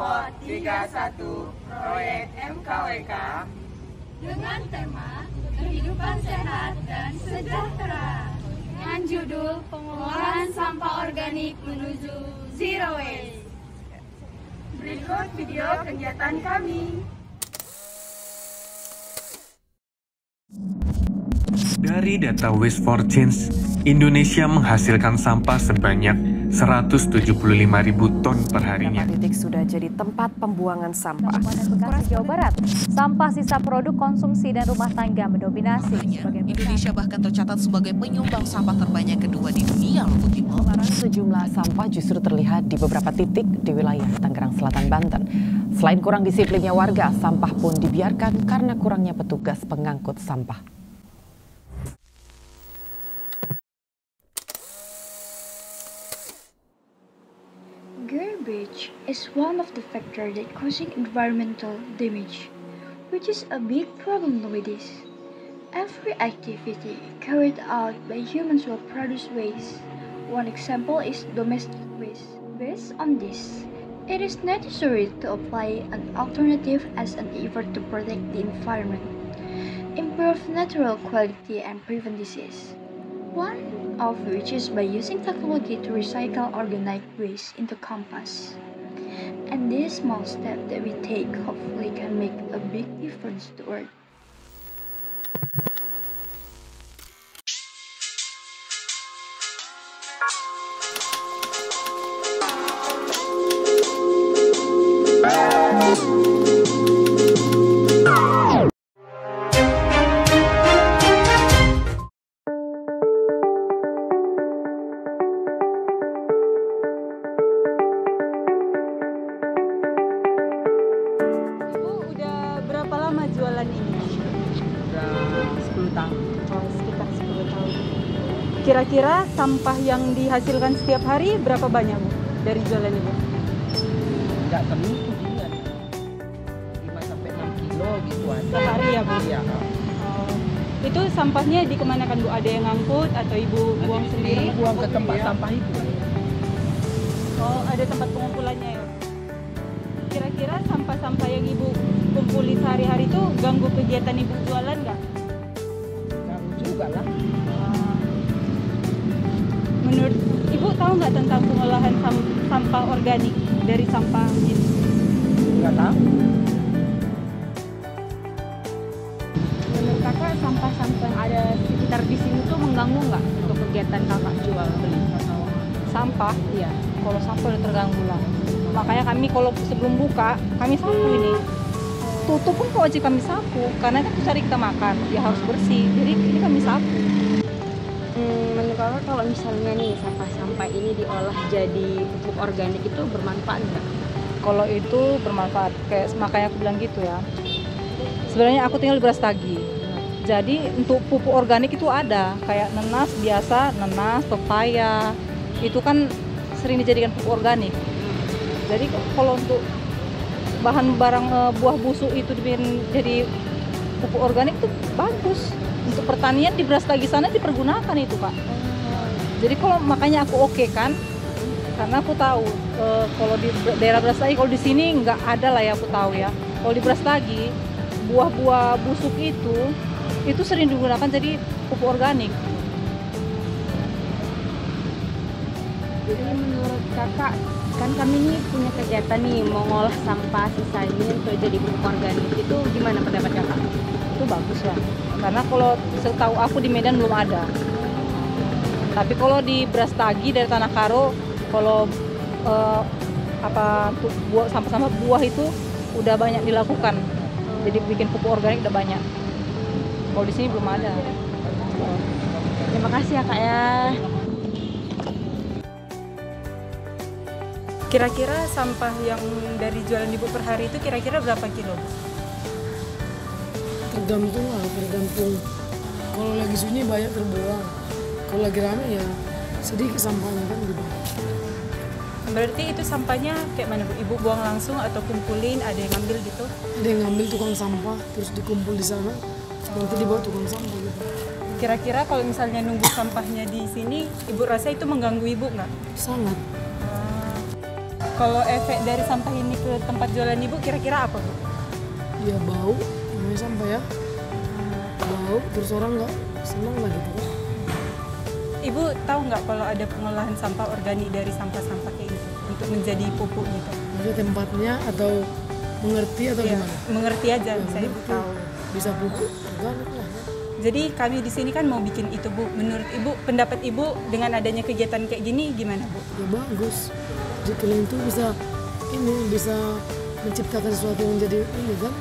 Pot 31 Proyek MKWK dengan tema Kehidupan Sehat dan Sejahtera dengan judul Pengolahan Sampah Organik Menuju Zero Waste. Berikut video kegiatan kami. Dari data Waste for Change, Indonesia menghasilkan sampah sebanyak 175.000 ton per harinya. Titik sudah jadi tempat pembuangan sampah. Kabupaten Bekasi, Jawa Barat, sampah sisa produk konsumsi dan rumah tangga mendominasi. Indonesia bahkan tercatat sebagai penyumbang sampah terbanyak kedua di dunia, loh Timo. Sejumlah sampah justru terlihat di beberapa titik di wilayah Tangerang Selatan, Banten. Selain kurang disiplinnya warga, sampah pun dibiarkan karena kurangnya petugas pengangkut sampah. Garbage is one of the factors that causing environmental damage, which is a big problem nowadays. Every activity carried out by humans will produce waste. One example is domestic waste. Based on this, it is necessary to apply an alternative as an effort to protect the environment, improve natural quality and prevent disease. One of which is by using technology to recycle organic waste into compost. And this small step that we take hopefully can make a big difference to Earth. Berapa lama jualan ini? Sudah 10 tahun. Oh, sekitar 10 tahun. Kira-kira sampah yang dihasilkan setiap hari berapa banyak, Bu, dari jualan Ibu? Enggak terhitung dia. 5-6 kilo gitu aja. Sehari ya, Bu? Iya. Itu sampahnya dikemanakan, Bu? Ada yang ngangkut atau Ibu buang sendiri? Buang ke tempat sampah itu. Oh, ada tempat pengumpulannya ya? Kira-kira sampah-sampah yang Ibu kumpuli sehari-hari itu ganggu kegiatan Ibu jualan nggak? Ganggu juga lah. Menurut Ibu tahu nggak tentang pengolahan sampah organik dari sampah ini? Nggak tahu. Menurut Kakak, sampah-sampah yang ada sekitar di sini tuh mengganggu nggak untuk kegiatan Kakak jual beli? Sampah? Iya. Kalau sampah udah terganggu lah. Makanya kami kalau sebelum buka, kami sapu ini. Tutup pun wajib kami sapu, karena kan cari kita makan, ya harus bersih. Jadi ini kami sapu. Menurut Kakak, kalau misalnya nih sampah-sampah ini diolah jadi pupuk organik itu bermanfaat nggak? Kalau itu bermanfaat, makanya aku bilang gitu ya. Sebenarnya aku tinggal di Brastagi. Jadi untuk pupuk organik itu ada, kayak nanas biasa, nanas, pepaya, itu kan sering dijadikan pupuk organik. Jadi kalau untuk bahan barang buah busuk itu jadi pupuk organik itu bagus. Untuk pertanian di Brastagi sana dipergunakan itu, Pak. Jadi kalau makanya aku oke kan, karena aku tahu kalau di daerah Brastagi, kalau di sini nggak ada lah ya, aku tahu ya. Kalau di Brastagi buah-buah busuk itu sering digunakan jadi pupuk organik. Jadi menurut Kakak, kan kami ini punya kegiatan nih mengolah sampah sisa ini untuk jadi pupuk organik, itu gimana pendapat Kakak? Itu bagus ya, karena kalau setahu aku di Medan belum ada. Tapi kalau di Brastagi dari Tanah Karo, kalau sampah-sampah buah itu udah banyak dilakukan, jadi bikin pupuk organik udah banyak. Kalau di sini belum ada. Terima kasih ya Kak ya. Kira-kira sampah yang dari jualan Ibu per hari itu kira-kira berapa kilo? Tergantung lah, tergantung. Kalau lagi sunyi banyak terbuang. Kalau lagi rame ya sedikit sampahnya kan gitu. Berarti itu sampahnya kayak mana, Bu? Ibu buang langsung atau kumpulin, ada yang ngambil gitu? Ada yang ngambil tukang sampah terus dikumpul di sana, nanti dibawa tukang sampah gitu. Kira-kira kalau misalnya nunggu sampahnya di sini, Ibu rasa itu mengganggu Ibu nggak? Sangat. Kalau efek dari sampah ini ke tempat jualan Ibu kira-kira apa, Bu? Ya bau, namanya sampah ya. Bau, terus orang nggak senang lah gitu kan. Ibu tahu nggak kalau ada pengolahan sampah organik dari sampah-sampah kayak gitu untuk menjadi pupuk gitu? Maksudnya tempatnya atau mengerti atau Ya, gimana? mengerti aja, Ya, saya Ibu tahu. Bisa pupuk organik lah. Jadi kami di sini kan mau bikin itu, Bu. Menurut Ibu, pendapat Ibu dengan adanya kegiatan kayak gini gimana, Bu? Ya bagus. Jadi kalian itu bisa menciptakan sesuatu yang jadi ini kan.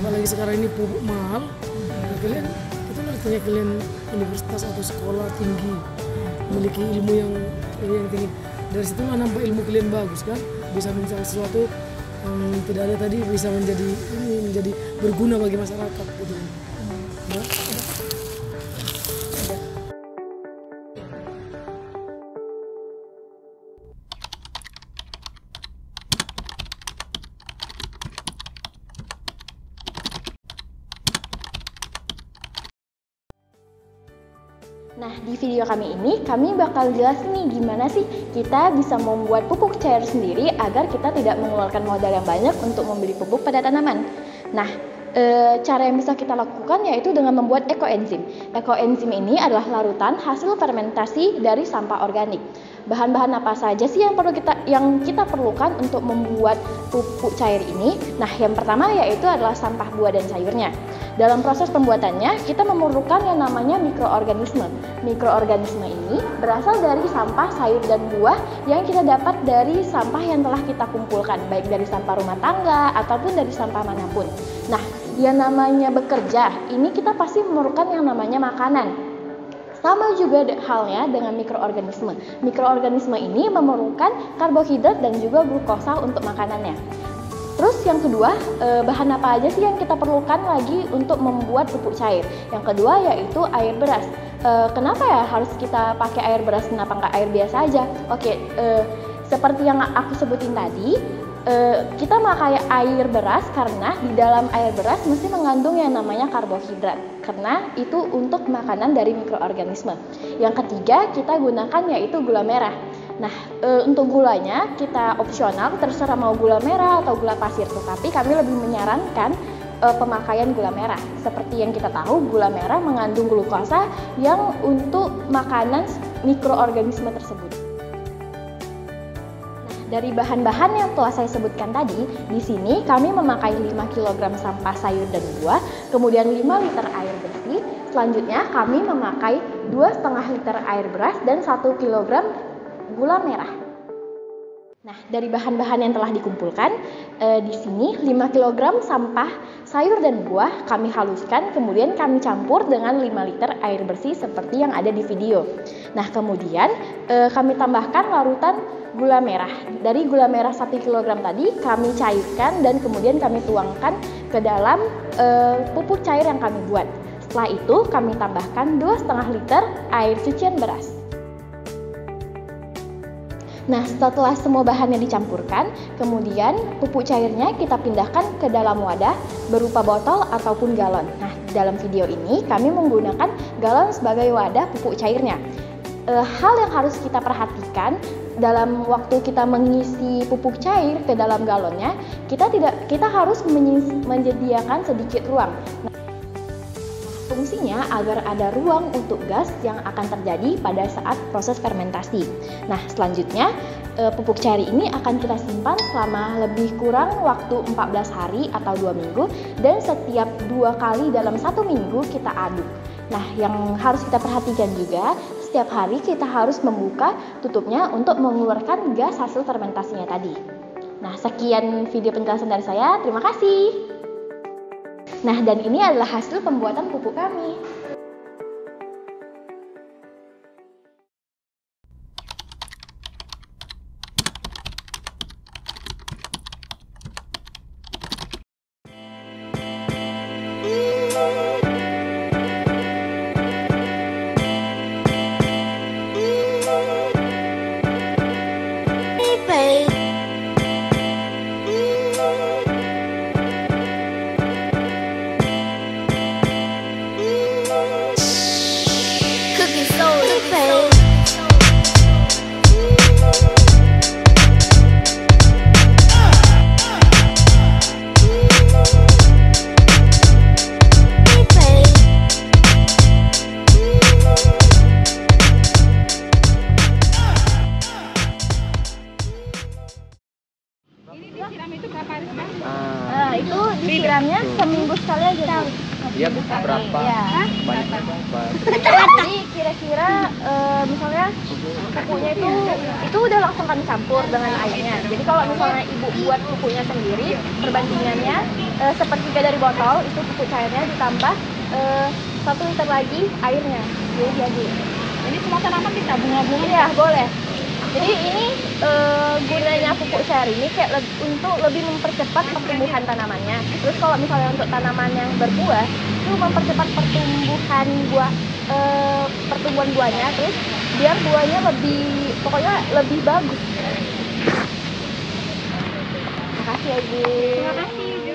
Apalagi sekarang ini pupuk mahal. Nah, kalian itu artinya kalian universitas atau sekolah tinggi, memiliki ilmu yang tinggi. Dari situ lah nampak ilmu kalian bagus kan. Bisa mencari sesuatu yang tidak ada tadi, bisa menjadi berguna bagi masyarakat gitu. Nah, Nah, di video kami ini, kami bakal jelasin nih gimana sih kita bisa membuat pupuk cair sendiri agar kita tidak mengeluarkan modal yang banyak untuk membeli pupuk pada tanaman. Nah, cara yang bisa kita lakukan yaitu dengan membuat ekoenzim. Ekoenzim ini adalah larutan hasil fermentasi dari sampah organik. Bahan-bahan apa saja sih yang kita perlukan untuk membuat pupuk cair ini? Nah, yang pertama yaitu adalah sampah buah dan sayurnya. Dalam proses pembuatannya, kita memerlukan yang namanya mikroorganisme. Mikroorganisme ini berasal dari sampah sayur dan buah yang kita dapat dari sampah yang telah kita kumpulkan, baik dari sampah rumah tangga ataupun dari sampah manapun. Nah, yang namanya bekerja, ini kita pasti memerlukan yang namanya makanan. Sama juga halnya dengan mikroorganisme. Mikroorganisme ini memerlukan karbohidrat dan juga glukosa untuk makanannya. Terus yang kedua, bahan apa aja sih yang kita perlukan lagi untuk membuat pupuk cair? Yang kedua yaitu air beras. Kenapa ya harus kita pakai air beras, kenapa nggak air biasa aja? Oke, seperti yang aku sebutin tadi, kita pakai air beras karena di dalam air beras mesti mengandung yang namanya karbohidrat, karena itu untuk makanan dari mikroorganisme. Yang ketiga kita gunakan yaitu gula merah. Nah, untuk gulanya kita opsional, terserah mau gula merah atau gula pasir, tetapi kami lebih menyarankan pemakaian gula merah. Seperti yang kita tahu, gula merah mengandung glukosa yang untuk makanan mikroorganisme tersebut. Dari bahan-bahan yang telah saya sebutkan tadi, di sini kami memakai 5 kg sampah sayur dan buah, kemudian 5 liter air bersih. Selanjutnya kami memakai 2,5 liter air beras dan 1 kg gula merah. Nah, dari bahan-bahan yang telah dikumpulkan, di sini 5 kg sampah sayur dan buah kami haluskan, kemudian kami campur dengan 5 liter air bersih seperti yang ada di video. Nah, kemudian kami tambahkan larutan gula merah. Dari gula merah 1 kg tadi kami cairkan dan kemudian kami tuangkan ke dalam pupuk cair yang kami buat. Setelah itu kami tambahkan 2,5 liter air cucian beras. Nah, setelah semua bahannya dicampurkan, kemudian pupuk cairnya kita pindahkan ke dalam wadah berupa botol ataupun galon. Nah, dalam video ini kami menggunakan galon sebagai wadah pupuk cairnya. Hal yang harus kita perhatikan dalam waktu kita mengisi pupuk cair ke dalam galonnya, kita harus menyediakan sedikit ruang. Fungsinya agar ada ruang untuk gas yang akan terjadi pada saat proses fermentasi. Nah, selanjutnya pupuk cair ini akan kita simpan selama lebih kurang waktu 14 hari atau 2 minggu dan setiap 2 kali dalam 1 minggu kita aduk. Nah, yang harus kita perhatikan juga, setiap hari kita harus membuka tutupnya untuk mengeluarkan gas hasil fermentasinya tadi. Nah, sekian video penjelasan dari saya. Terima kasih. Nah, dan ini adalah hasil pembuatan pupuk kami. Nah, itu disiramnya seminggu sekali aja, Bu. Dia berapa? Ya. Banyak berapa? Jadi kira-kira misalnya pupuknya itu udah langsung kami campur dengan airnya. Jadi kalau misalnya ibu buat pupuknya sendiri, perbandingannya sepertiga dari botol itu pupuk cairnya ditambah 1 liter lagi airnya. Jadi Jadi semua tanaman bisa bunga-bunga? Iya, boleh. Jadi ini gunanya pupuk cair ini kayak untuk lebih mempercepat pertumbuhan tanamannya. Terus kalau misalnya untuk tanaman yang berbuah itu mempercepat pertumbuhan buahnya, terus biar buahnya pokoknya lebih bagus. Terima kasih ya, Ibu. Terima kasih, Ibu.